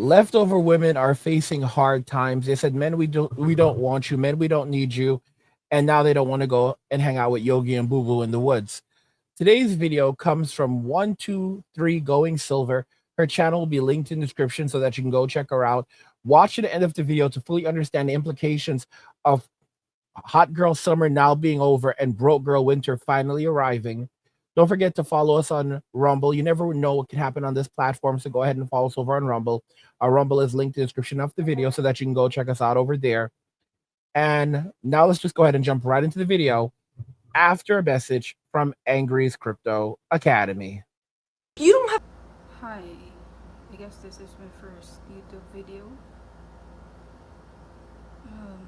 Leftover women are facing hard times. They said, "Men, we don't want you. Men, we don't need you," and now they don't want to go and hang out with Yogi and Boo Boo in the woods. Today's video comes from 123 Going Silver. Her channel will be linked in the description so that you can go check her out. Watch to the end of the video to fully understand the implications of hot girl summer now being over and broke girl winter finally arriving. Don't forget to follow us on Rumble. You never know what can happen on this platform, so go ahead and follow us over on Rumble. Our Rumble is linked in the description of the video so that you can go check us out over there. And now let's just go ahead and jump right into the video after a message from Angry's Crypto Academy. You don't have. Hi, I guess this is my first YouTube video. Um,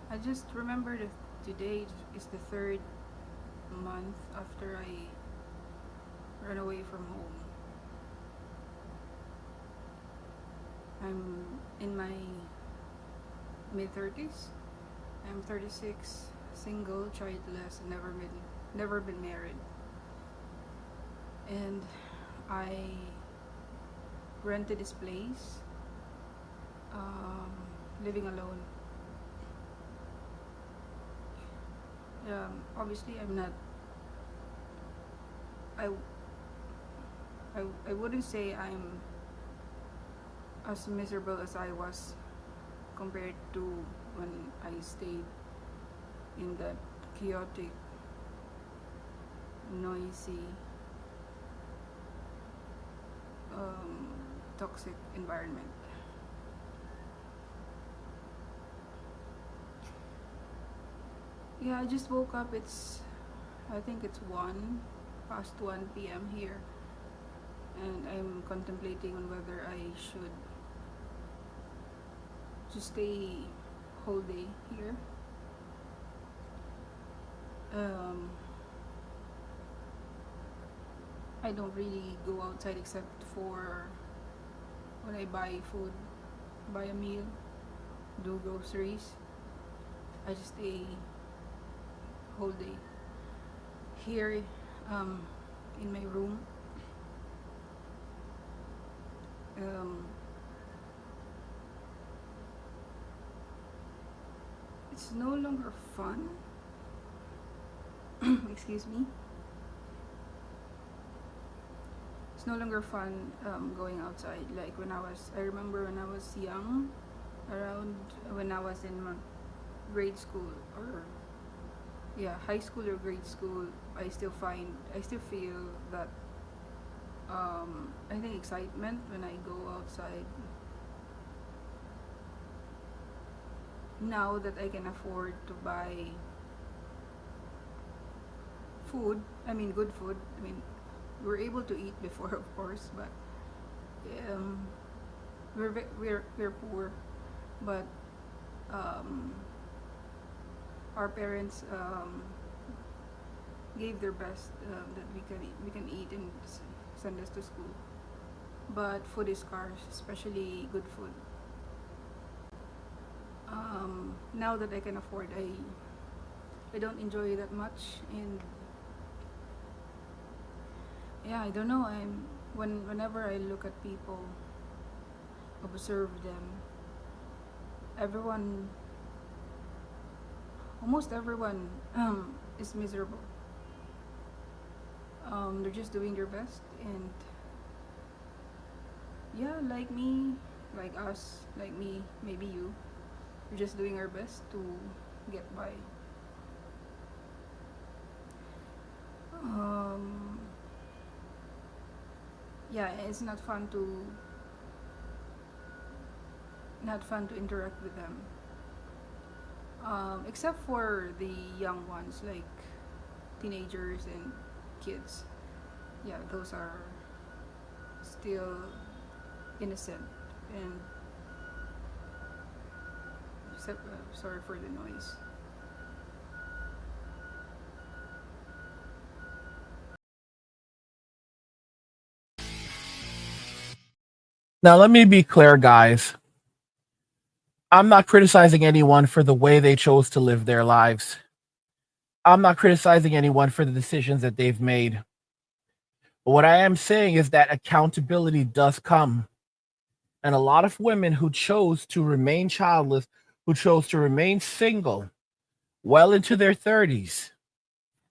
I just remember that today is the third month after I ran away from home. I'm in my mid-30s. I'm 36, single, childless, and never been married. And I rented this place, living alone. Obviously, I'm not. I wouldn't say I'm as miserable as I was compared to when I stayed in that chaotic, noisy, toxic environment. Yeah, I just woke up. I think it's 1 p.m. here, and I'm contemplating on whether I should just stay whole day here. I don't really go outside except for when I buy food, buy a meal, do groceries. I just stay whole day here in my room. It's no longer fun. Excuse me. It's no longer fun going outside. Like I remember when I was young, around when I was in grade school or high school or grade school, I still feel that I think excitement when I go outside. Now that I can afford to buy food, I mean good food. I mean, we were able to eat before, of course, but we're poor, but our parents gave their best that we can eat and send us to school. But food is scarce, especially good food. Now that I can afford, I don't enjoy that much, and I don't know. Whenever I look at people, observe them, almost everyone is miserable. They're just doing their best, and like me, like us, like me, maybe you. We're just doing our best to get by. It's not fun to interact with them. Except for the young ones, like teenagers and kids. Those are still innocent, and sorry for the noise. Now, let me be clear, guys. I'm not criticizing anyone for the way they chose to live their lives. I'm not criticizing anyone for the decisions that they've made. What I am saying is that accountability does come. And a lot of women who chose to remain childless, who chose to remain single well into their 30s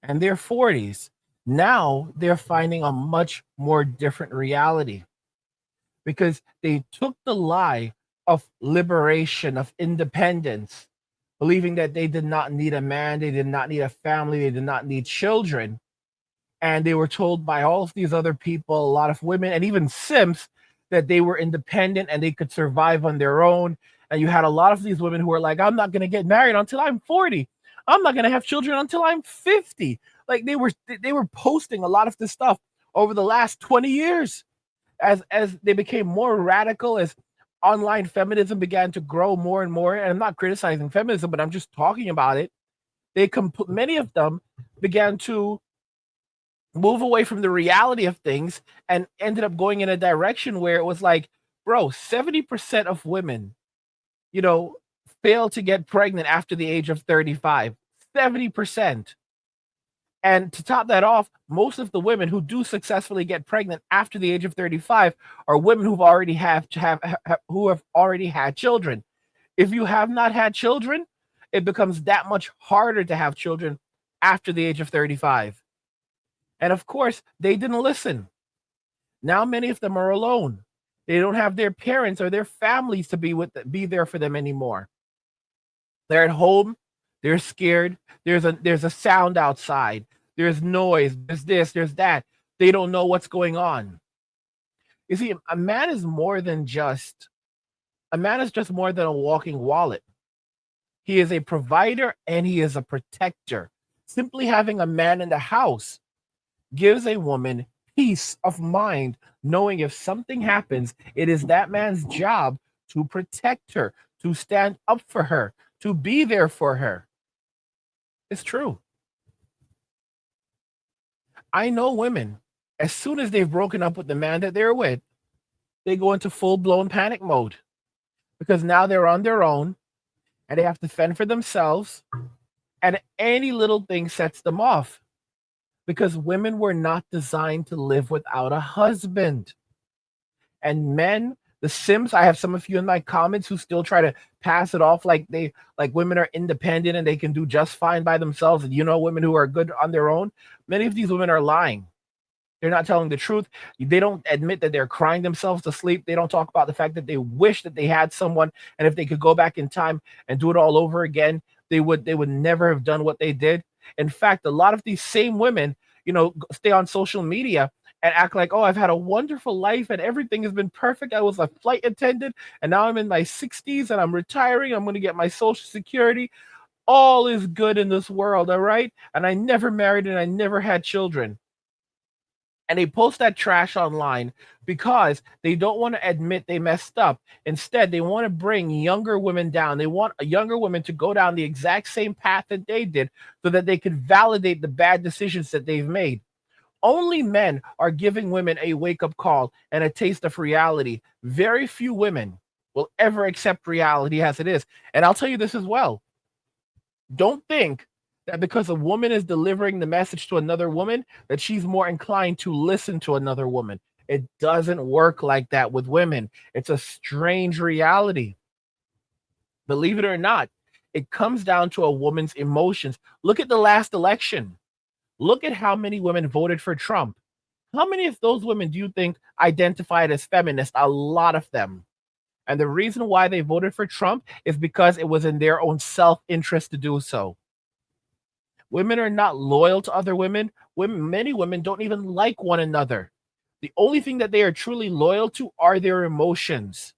and their 40s, now they're finding a much more different reality because they took the lie of liberation, of independence, believing that they did not need a man, they did not need a family, they did not need children. And they were told by all of these other people, a lot of women, and even simps, that they were independent and they could survive on their own. And you had a lot of these women who were like, I'm not going to get married until I'm 40. I'm not going to have children until I'm 50. Like they were posting a lot of this stuff over the last 20 years as they became more radical, as online feminism began to grow more and more. And I'm not criticizing feminism, but I'm just talking about it. Many of them began to move away from the reality of things and ended up going in a direction where it was like, bro, 70% of women, you know, fail to get pregnant after the age of 35. 70%. And to top that off, most of the women who do successfully get pregnant after the age of 35 are women who have already had children. If you have not had children, it becomes that much harder to have children after the age of 35. And of course, they didn't listen. Now many of them are alone. They don't have their parents or their families to be there for them anymore. They're at home, they're scared. There's a sound outside. There's noise, there's this, there's that. They don't know what's going on. You see, a man is just more than a walking wallet. He is a provider and he is a protector. Simply having a man in the house gives a woman peace of mind, knowing if something happens, it is that man's job to protect her, to stand up for her, to be there for her. It's true. I know women, as soon as they've broken up with the man that they're with, they go into full blown panic mode because now they're on their own and they have to fend for themselves, and any little thing sets them off because women were not designed to live without a husband. And men, the Sims, I have some of you in my comments who still try to pass it off like women are independent and they can do just fine by themselves. And women who are good on their own. Many of these women are lying. They're not telling the truth. They don't admit that they're crying themselves to sleep. They don't talk about the fact that they wish that they had someone, and if they could go back in time and do it all over again, they would never have done what they did. In fact, a lot of these same women, stay on social media and act like, oh, I've had a wonderful life and everything has been perfect. I was a flight attendant and now I'm in my 60s and I'm retiring. I'm going to get my social security. All is good in this world, all right? And I never married and I never had children. And they post that trash online because they don't want to admit they messed up. Instead, they want to bring younger women down. They want younger women to go down the exact same path that they did so that they could validate the bad decisions that they've made. Only men are giving women a wake up call and a taste of reality. Very few women will ever accept reality as it is. And I'll tell you this as well. Don't think that because a woman is delivering the message to another woman, that she's more inclined to listen to another woman. It doesn't work like that with women. It's a strange reality. Believe it or not, it comes down to a woman's emotions. Look at the last election. Look at how many women voted for Trump. How many of those women do you think identified as feminists? A lot of them. And the reason why they voted for Trump is because it was in their own self interest to do so. Women are not loyal to other women. Many women don't even like one another. The only thing that they are truly loyal to are their emotions.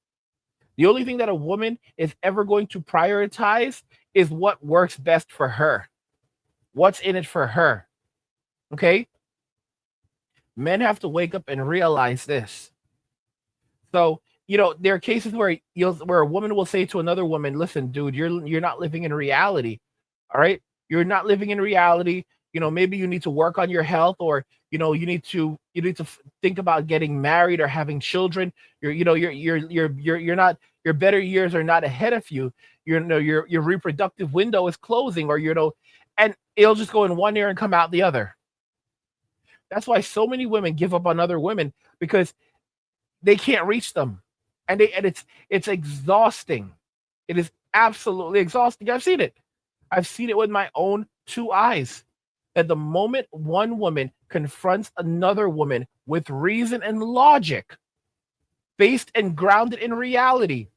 The only thing that a woman is ever going to prioritize is what works best for her, what's in it for her. Okay? Men have to wake up and realize this. So, there are cases where a woman will say to another woman, "Listen, dude, you're not living in reality. All right? You're not living in reality. Maybe you need to work on your health, or you need to think about getting married or having children. You're not, your better years are not ahead of you. Your reproductive window is closing, or and it'll just go in one ear and come out the other. That's why so many women give up on other women, because they can't reach them. And it's exhausting. It is absolutely exhausting. I've seen it. I've seen it with my own two eyes. At the moment one woman confronts another woman with reason and logic, based and grounded in reality,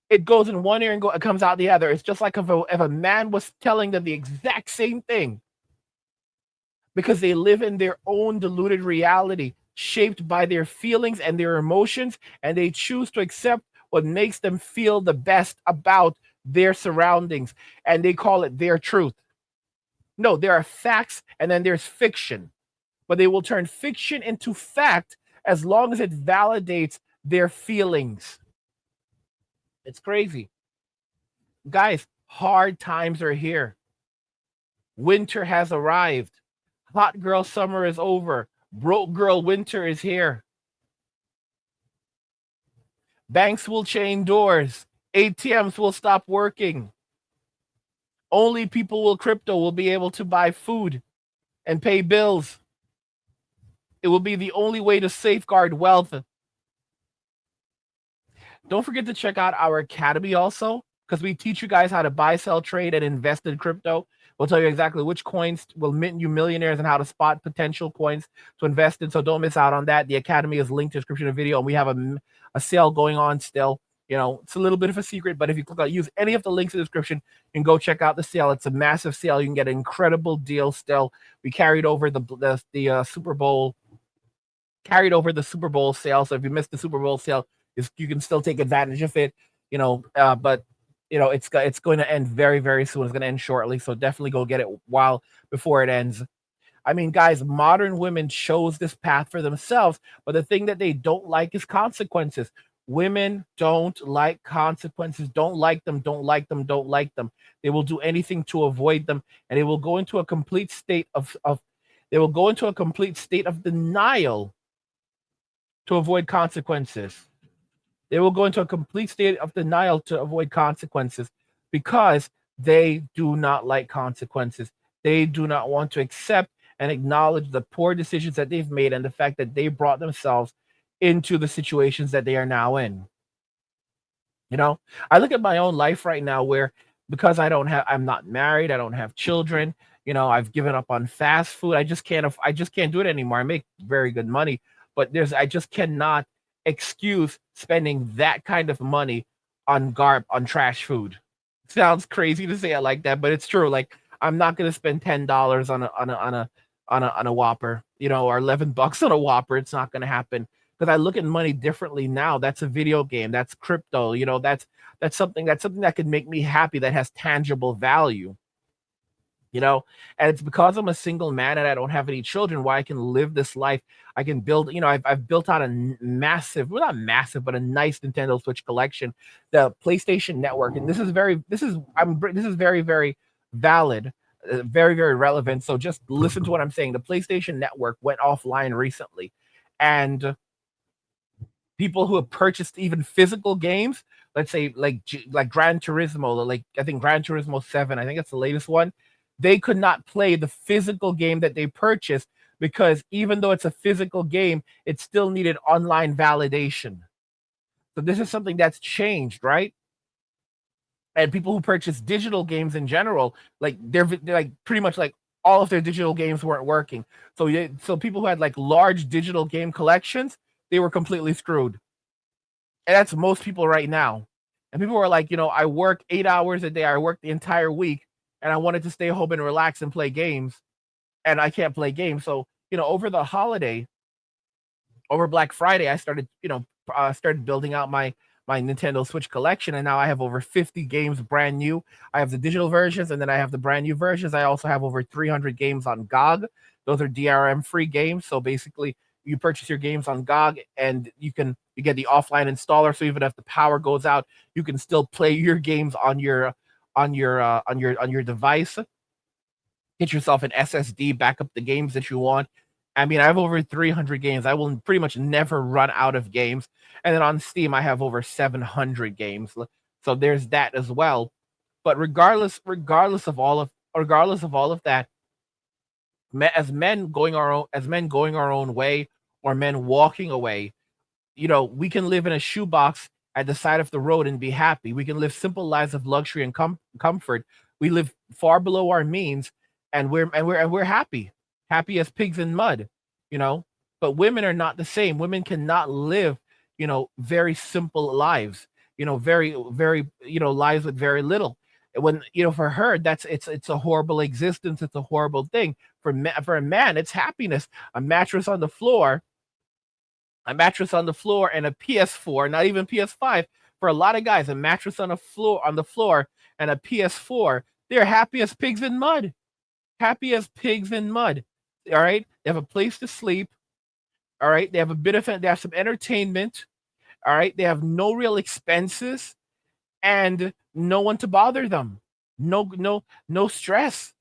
it goes in one ear and it comes out the other. It's just like if a man was telling them the exact same thing, because they live in their own deluded reality, shaped by their feelings and their emotions, and they choose to accept what makes them feel the best about their surroundings, and they call it their truth. No, there are facts and then there's fiction, but they will turn fiction into fact as long as it validates their feelings. It's crazy. Guys, hard times are here. Winter has arrived. Hot girl summer is over. Broke girl winter is here. Banks will chain doors. ATMs will stop working. Only people with crypto will be able to buy food and pay bills. It will be the only way to safeguard wealth. Don't forget to check out our academy also, because we teach you guys how to buy, sell, trade, and invest in crypto. We'll tell you exactly which coins will mint you millionaires and how to spot potential coins to invest in. So don't miss out on that. The academy is linked to the description of the video, and we have a sale going on still. You know, it's a little bit of a secret, but if you click on use any of the links in the description, you can go check out the sale. It's a massive sale. You can get an incredible deal still. We carried over the Super Bowl, sale. So if you missed the Super Bowl sale, you can still take advantage of it. But it's going to end very, very soon. It's going to end shortly, so definitely go get it while before it ends. I mean, guys, modern women chose this path for themselves, but the thing that they don't like is consequences. Women don't like consequences, don't like them, don't like them, don't like them. They will do anything to avoid them, and they will go into a complete state of they will go into a complete state of denial to avoid consequences. They will go into a complete state of denial to avoid consequences, because they do not like consequences. They do not want to accept and acknowledge the poor decisions that they've made and the fact that they brought themselves into the situations that they are now in. You know, I look at my own life right now, where because I'm not married, I don't have children, I've given up on fast food. I just can't do it anymore. I make very good money, but I just cannot excuse spending that kind of money on trash food. Sounds crazy to say it like that, but it's true. Like, I'm not going to spend $10 on a Whopper, or $11 on a Whopper. It's not going to happen, because I look at money differently now. That's a video game. That's crypto. That's something that could make me happy, that has tangible value. And it's because I'm a single man and I don't have any children, why I can live this life. I can build, I've built out a massive, well, not massive, but a nice Nintendo Switch collection, the PlayStation Network. And this is very, very valid, very, very relevant. So just listen to what I'm saying. The PlayStation Network went offline recently, and people who have purchased even physical games, let's say like Gran Turismo, like I think Gran Turismo 7, I think that's the latest one, they could not play the physical game that they purchased, because even though it's a physical game, it still needed online validation. So this is something that's changed, right? And people who purchase digital games in general, like they're like pretty much like all of their digital games weren't working. So people who had like large digital game collections, they were completely screwed. And that's most people right now. And people are like, I work 8 hours a day, I work the entire week, and I wanted to stay home and relax and play games, and I can't play games. So, over the holiday, over Black Friday, I started building out my Nintendo Switch collection, and now I have over 50 games brand new. I have the digital versions, and then I have the brand new versions. I also have over 300 games on GOG. Those are DRM free games. So basically, you purchase your games on GOG, and you get the offline installer. So even if the power goes out, you can still play your games on your device. Get yourself an SSD, back up the games that you want. I mean, I have over 300 games. I will pretty much never run out of games. And then on Steam, I have over 700 games. So there's that as well. But regardless of all of that, As men going our own way, or men walking away, we can live in a shoebox at the side of the road and be happy. We can live simple lives of luxury and comfort. We live far below our means, and we're happy, happy as pigs in mud, you know. But women are not the same. Women cannot live, very simple lives, very, lives with very little. When, for her, it's a horrible existence. It's a horrible thing. For a man, it's happiness. A mattress on the floor, and a PS4, not even PS5. For a lot of guys, a mattress on the floor and a PS4, they're happy as pigs in mud. Happy as pigs in mud. All right? They have a place to sleep. All right? They have some entertainment. All right? They have no real expenses and no one to bother them. No stress.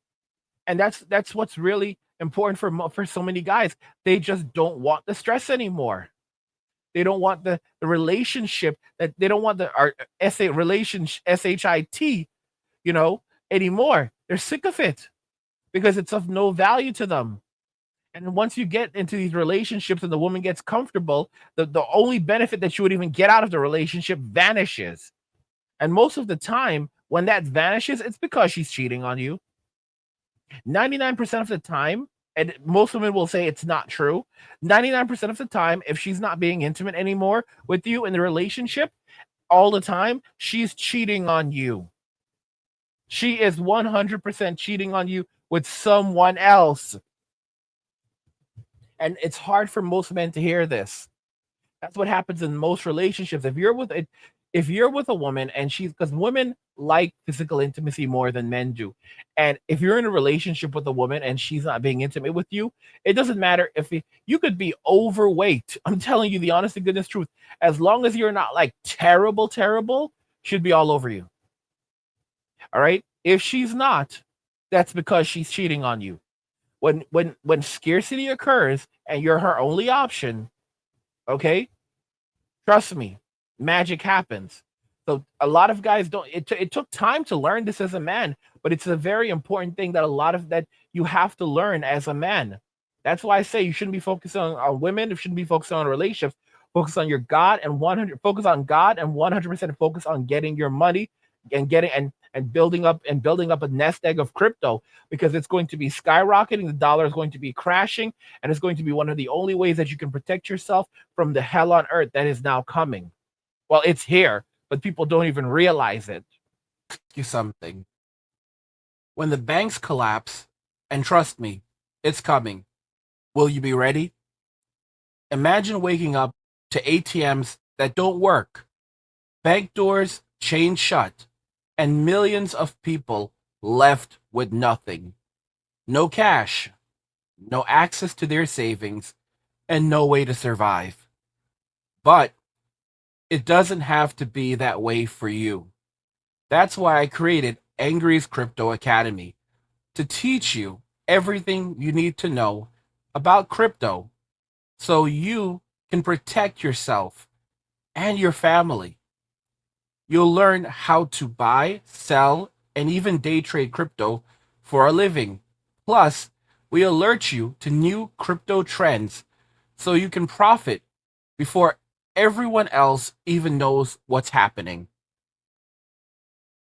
And that's what's really important for so many guys. They just don't want the stress anymore. They don't want the relationship, that they don't want the our SA relation SHIT, you know, anymore. They're sick of it because it's of no value to them. And once you get into these relationships and the woman gets comfortable, the only benefit that you would even get out of the relationship vanishes. And most of the time, when that vanishes, it's because she's cheating on you. 99% of the time, and most women will say it's not true. 99% of the time, if she's not being intimate anymore with you in the relationship all the time, she's cheating on you. She is 100% cheating on you with someone else. And it's hard for most men to hear this. That's what happens in most relationships. If you're with a woman and she's, because women like physical intimacy more than men do. And if you're in a relationship with a woman and she's not being intimate with you, it doesn't matter if you could be overweight. I'm telling you the honest to goodness truth. As long as you're not like terrible, terrible, she'd be all over you. All right. If she's not, that's because she's cheating on you. When scarcity occurs and you're her only option, okay, trust me, magic happens. So a lot of guys don't. It took time to learn this as a man, but it's a very important thing that a lot of that you have to learn as a man. That's why I say you shouldn't be focusing on women. You shouldn't be focusing on relationships. Focus on your God and 100. Focus on God and 100% focus on getting your money and getting and building up a nest egg of crypto, because it's going to be skyrocketing. The dollar is going to be crashing, and it's going to be one of the only ways that you can protect yourself from the hell on earth that is now coming. Well, it's here, but people don't even realize it. Ask you something. When the banks collapse, and trust me, it's coming, will you be ready? Imagine waking up to ATMs that don't work, bank doors chained shut, and millions of people left with nothing. No cash, no access to their savings, and no way to survive. But it doesn't have to be that way for you. That's why I created Angry's Crypto Academy, to teach you everything you need to know about crypto so you can protect yourself and your family. You'll learn how to buy, sell, and even day trade crypto for a living. Plus, we alert you to new crypto trends so you can profit before everyone else even knows what's happening.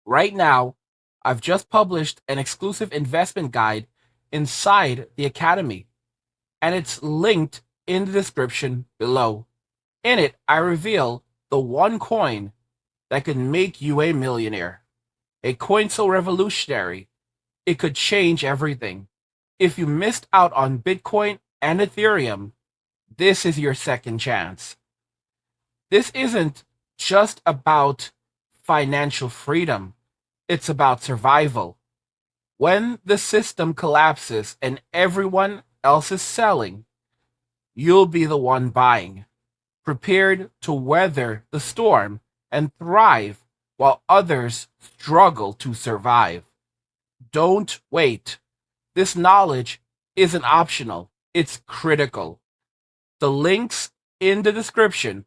Right now, I've just published an exclusive investment guide inside the Academy, and it's linked in the description below. In it, I reveal the one coin that could make you a millionaire. A coin so revolutionary, it could change everything. If you missed out on Bitcoin and Ethereum, this is your second chance. This isn't just about financial freedom, it's about survival. When the system collapses and everyone else is selling, you'll be the one buying, prepared to weather the storm and thrive while others struggle to survive. Don't wait. This knowledge isn't optional, it's critical. The link's in the description.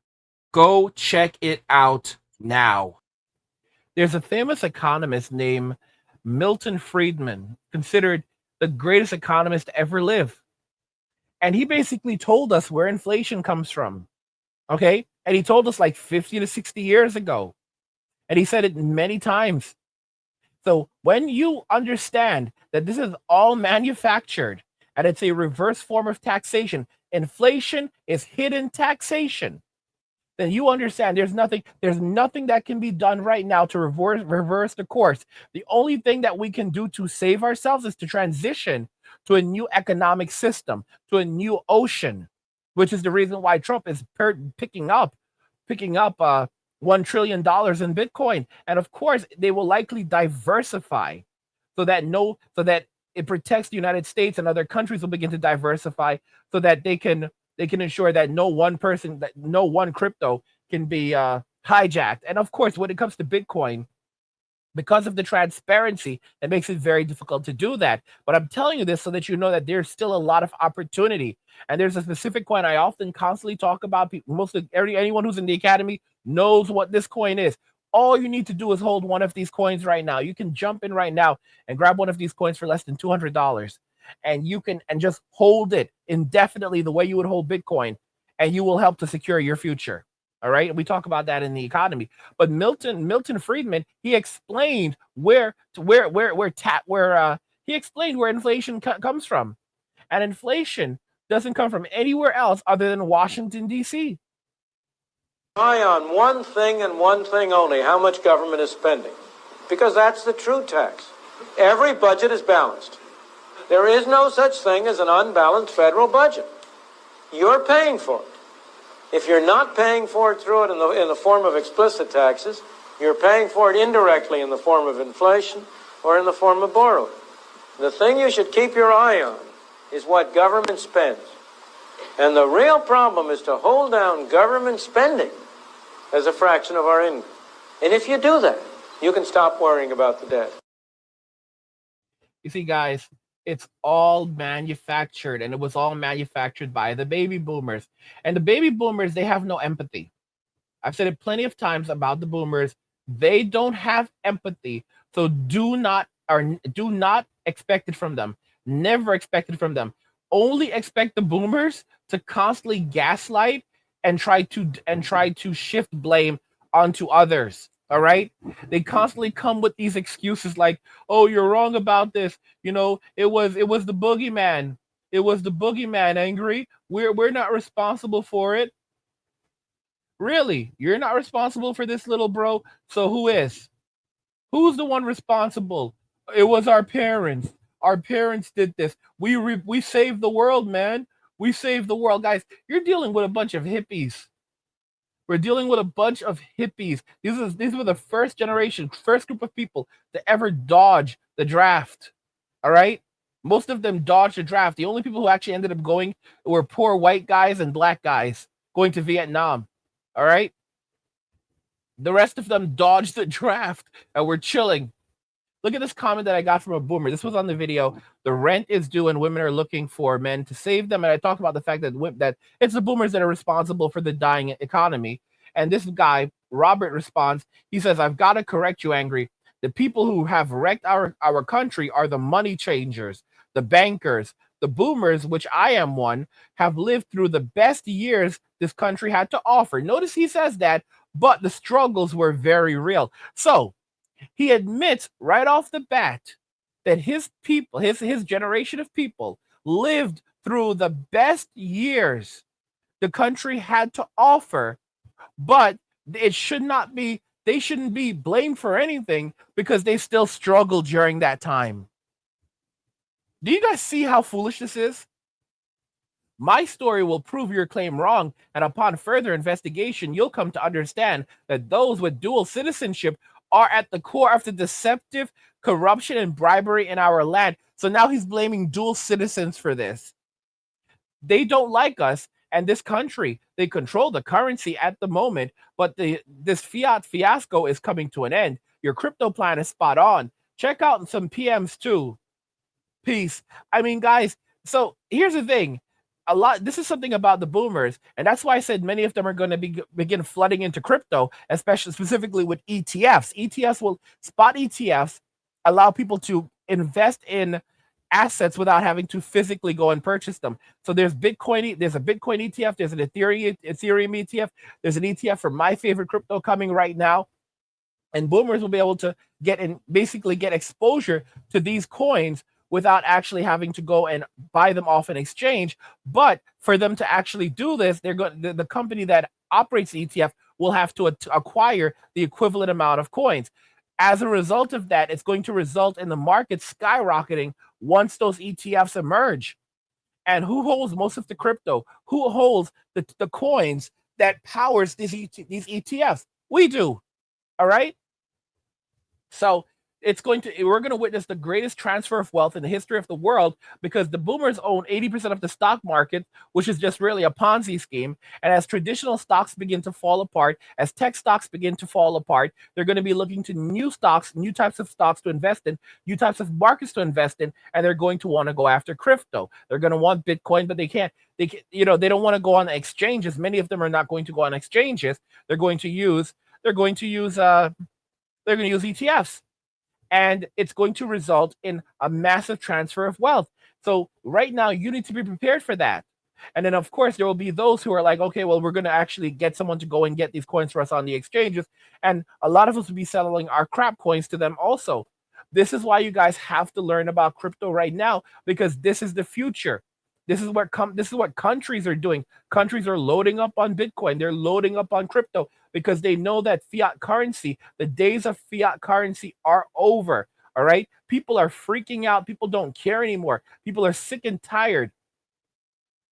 Go check it out now. There's a famous economist named Milton Friedman, considered the greatest economist to ever live. And he basically told us where inflation comes from. Okay. And he told us like 50 to 60 years ago. And he said it many times. So when you understand that this is all manufactured and it's a reverse form of taxation, inflation is hidden taxation, then you understand there's nothing that can be done right now to reverse the course. The only thing that we can do to save ourselves is to transition to a new economic system, to a new ocean, which is the reason why Trump is picking up $1 trillion in Bitcoin. And of course, they will likely diversify so that no so that it protects the United States, and other countries will begin to diversify so that they can ensure that no one crypto can be hijacked. And of course, when it comes to Bitcoin, because of the transparency, it makes it very difficult to do that. But I'm telling you this so that you know that there's still a lot of opportunity. And there's a specific coin I often constantly talk about. Anyone who's in the academy knows what this coin is. All you need to do is hold one of these coins right now. You can jump in right now and grab one of these coins for less than $200, and you can and just hold it indefinitely the way you would hold Bitcoin, and you will help to secure your future. All right, we talk about that in the economy. But Milton Friedman, he explained he explained where inflation comes from, and inflation doesn't come from anywhere else other than Washington D.C. Rely on one thing and one thing only: how much government is spending, because that's the true tax. Every budget is balanced. There is no such thing as an unbalanced federal budget. You're paying for it. If you're not paying for it through it in the form of explicit taxes, you're paying for it indirectly in the form of inflation or in the form of borrowing. The thing you should keep your eye on is what government spends. And the real problem is to hold down government spending as a fraction of our income. And if you do that, you can stop worrying about the debt. You see, guys, it's all manufactured, and it was all manufactured by the baby boomers. And the baby boomers, they have no empathy. I've said it plenty of times about the boomers. They don't have empathy. So do not expect it from them. Never expect it from them. Only expect the boomers to constantly gaslight and try to shift blame onto others. All right? They constantly come with these excuses like, "Oh, you're wrong about this. It was the boogeyman. It was the boogeyman, angry. We're not responsible for it." Really? You're not responsible for this, little bro? So who is? Who's the one responsible? It was our parents. Our parents did this. We saved the world, man. We saved the world, guys. You're dealing with a bunch of hippies. We're dealing with a bunch of hippies. These were the first generation, first group of people to ever dodge the draft. All right? Most of them dodged the draft. The only people who actually ended up going were poor white guys and black guys going to Vietnam. All right? The rest of them dodged the draft and were chilling. Look at this comment that I got from a boomer. This was on the video. The rent is due and women are looking for men to save them. And I talked about the fact that it's the boomers that are responsible for the dying economy. And this guy, Robert, responds. He says, "I've got to correct you, angry. The people who have wrecked our country are the money changers, the bankers. The boomers, which I am one, have lived through the best years this country had to offer." Notice he says that, but the struggles were very real. So he admits right off the bat that his people, his generation of people, lived through the best years the country had to offer, but it should not be they shouldn't be blamed for anything because they still struggled during that time. Do you guys see how foolish this is? My story will prove your claim wrong, and upon further investigation, you'll come to understand that those with dual citizenship are at the core of the deceptive corruption and bribery in our land. So now he's blaming dual citizens for this. They don't like us and this country. They control the currency at the moment, but this fiat fiasco is coming to an end. Your crypto plan is spot on. Check out some PMs too. Peace. I mean, guys, so here's the thing. This is something about the boomers, and that's why I said many of them are going to begin flooding into crypto, especially specifically with ETFs. Spot ETFs allow people to invest in assets without having to physically go and purchase them. So there's Bitcoin, there's a Bitcoin ETF, there's an Ethereum ETF, there's an ETF for my favorite crypto coming right now. And boomers will be able to basically get exposure to these coins without actually having to go and buy them off an exchange. But for them to actually do this, the company that operates the ETF will have to acquire the equivalent amount of coins. As a result of that, it's going to result in the market skyrocketing once those ETFs emerge. And who holds most of the crypto? Who holds the coins that powers these ETFs? We do. All right. So we're going to witness the greatest transfer of wealth in the history of the world, because the boomers own 80% of the stock market, which is just really a Ponzi scheme. And as traditional stocks begin to fall apart, as tech stocks begin to fall apart, they're going to be looking to new stocks, new types of stocks to invest in, new types of markets to invest in, and they're going to want to go after crypto. They're going to want Bitcoin, but they can't. They don't want to go on exchanges. Many of them are not going to go on exchanges. They're going to use ETFs. And it's going to result in a massive transfer of wealth. So right now, you need to be prepared for that. And then, of course, there will be those who are like, okay, well, we're going to actually get someone to go and get these coins for us on the exchanges. And a lot of us will be selling our crap coins to them also. This is why you guys have to learn about crypto right now, because this is the future. This is what countries are doing. Countries are loading up on Bitcoin. They're loading up on crypto because they know that fiat currency, the days of fiat currency are over. All right. People are freaking out. People don't care anymore. People are sick and tired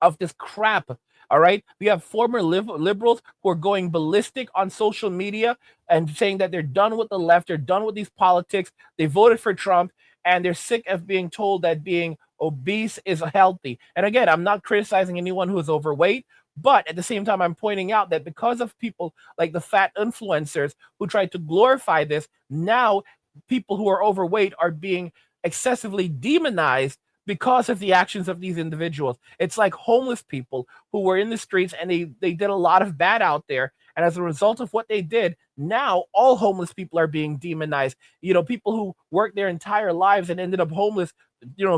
of this crap. All right. We have former liberals who are going ballistic on social media and saying that they're done with the left. They're done with these politics. They voted for Trump, and they're sick of being told that being obese is healthy. And again, I'm not criticizing anyone who is overweight, but at the same time, I'm pointing out that because of people like the fat influencers who try to glorify this, now people who are overweight are being excessively demonized because of the actions of these individuals. It's like homeless people who were in the streets and they did a lot of bad out there. And as a result of what they did, now all homeless people are being demonized. People who worked their entire lives and ended up homeless,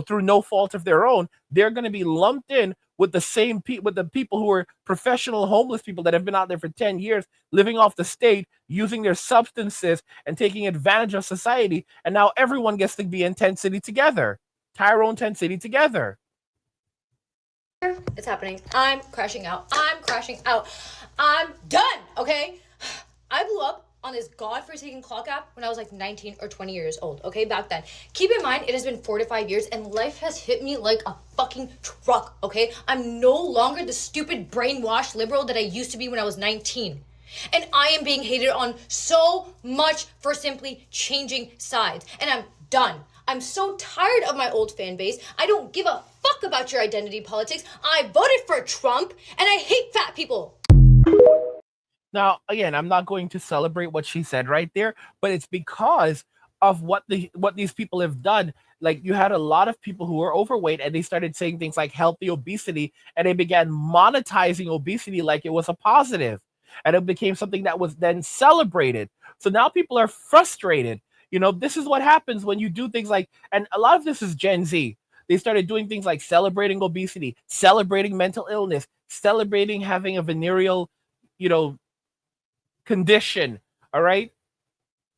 through no fault of their own, they're going to be lumped in with the people who are professional homeless people that have been out there for 10 years, living off the state, using their substances and taking advantage of society. And now everyone gets to be in Tent City together. Tyrone, Tent City together. It's happening. I'm crashing out. I'm done, okay? I blew up on this godforsaken clock app when I was like 19 or 20 years old, okay? Back then. Keep in mind, it has been 4 to 5 years and life has hit me like a fucking truck, okay? I'm no longer the stupid brainwashed liberal that I used to be when I was 19. And I am being hated on so much for simply changing sides. And I'm done. I'm so tired of my old fan base. I don't give a fuck about your identity politics. I voted for Trump and I hate fat people. Now, again, I'm not going to celebrate what she said right there, but it's because of what these people have done. Like, you had a lot of people who were overweight and they started saying things like healthy obesity, and they began monetizing obesity like it was a positive. And it became something that was then celebrated. So now people are frustrated. This is what happens when you do things like, and a lot of this is Gen Z. They started doing things like celebrating obesity, celebrating mental illness, celebrating having a venereal, condition. All right.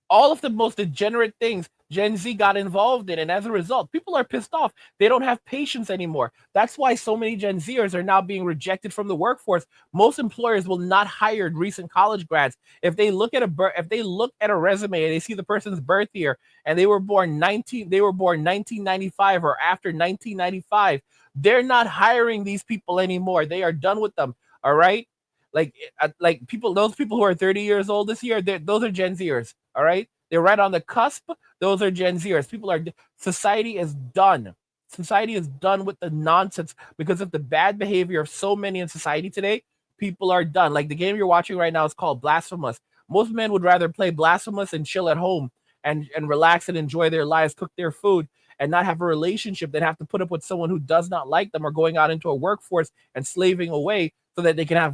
All of the most degenerate things Gen Z got involved in. And as a result, people are pissed off. They don't have patience anymore. That's why so many Gen Zers are now being rejected from the workforce. Most employers will not hire recent college grads. If they look at a resume and they see the person's birth year and they were born 1995 or after 1995, they're not hiring these people anymore. They are done with them. All right. Like those people who are 30 years old this year, those are Gen Zers. All right. They're right on the cusp. Those are Gen Zers. Society is done. Society is done with the nonsense because of the bad behavior of so many in society today. People are done. Like the game you're watching right now is called Blasphemous. Most men would rather play Blasphemous and chill at home and relax and enjoy their lives, cook their food, and not have a relationship than have to put up with someone who does not like them or going out into a workforce and slaving away so that they can have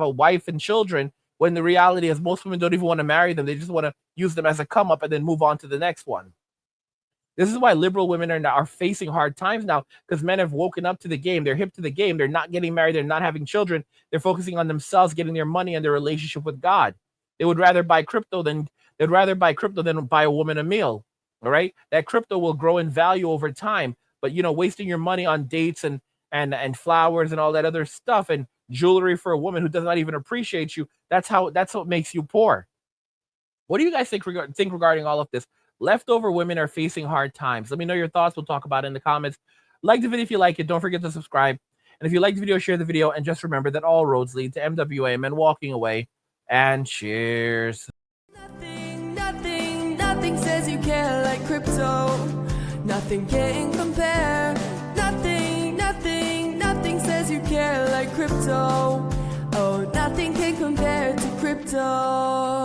a wife and children, when the reality is most women don't even want to marry them. They just want to use them as a come up and then move on to the next one. This is why liberal women are facing hard times now, because men have woken up to the game. They're hip to the game. They're not getting married. They're not having children. They're focusing on themselves, getting their money and their relationship with God. They would rather buy crypto than buy a woman a meal. All right, that crypto will grow in value over time. But wasting your money on dates and flowers and all that other stuff and jewelry for a woman who does not even appreciate you, that's what makes you poor. What do you guys think regarding all of this? Leftover women are facing hard times. Let me know your thoughts. We'll talk about it in the comments. Like the video if you like it. Don't forget to subscribe. And if you like the video, share the video. And just remember that all roads lead to MWA, men walking away. And cheers. Nothing says you care like crypto. Nothing can compare. Nothing says you care like crypto. Oh, nothing can compare to crypto.